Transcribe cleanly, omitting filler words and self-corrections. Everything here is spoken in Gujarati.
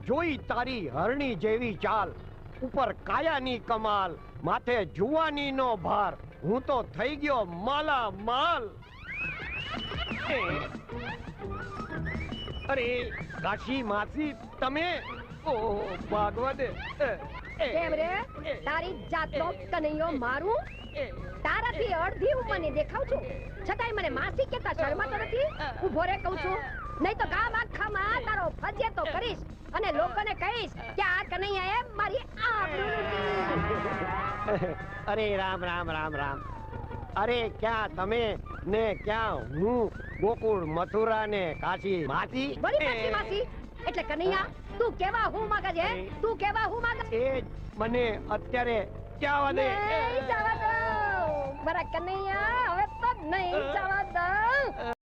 જોઈ તારી હરણી જેવી ચાલ, ઉપર કાયાની કમાલ, માથે જુવાનીનો ભાર, હું તો થઈ ગયો માલા માલ. અરે કાશી માસી તમે, ઓહો ભાગવત. કેમ રે તારી જાતનો કનૈયો મારું? તારાથી અડધી ઉંમરની દેખાવ છું, છતાંય મને માસી કેતા શરમાતો નથી? ઊભો રે કહું છું, નહીં તો ગામ આખામાં તારો ફજિયતો કરીશ અને લોકોને કહીશ કે આ કનૈયાએ મારી આબરૂ લૂંટી. અરે રામ રામ રામ રામ. અરે ક્યાં તમે ને ક્યાં હું, ગોકુળ મથુરા ને કાશી માસી. બળી પાછી માસી એટલે કનૈયા, તું કેવા હું માંગે છે? તું કેવા હું માંગે? એ જ મને અત્યારે જવા દે. નહીં જવા દઉં મારા કનૈયા, હવે તો નહીં જવા દઉં.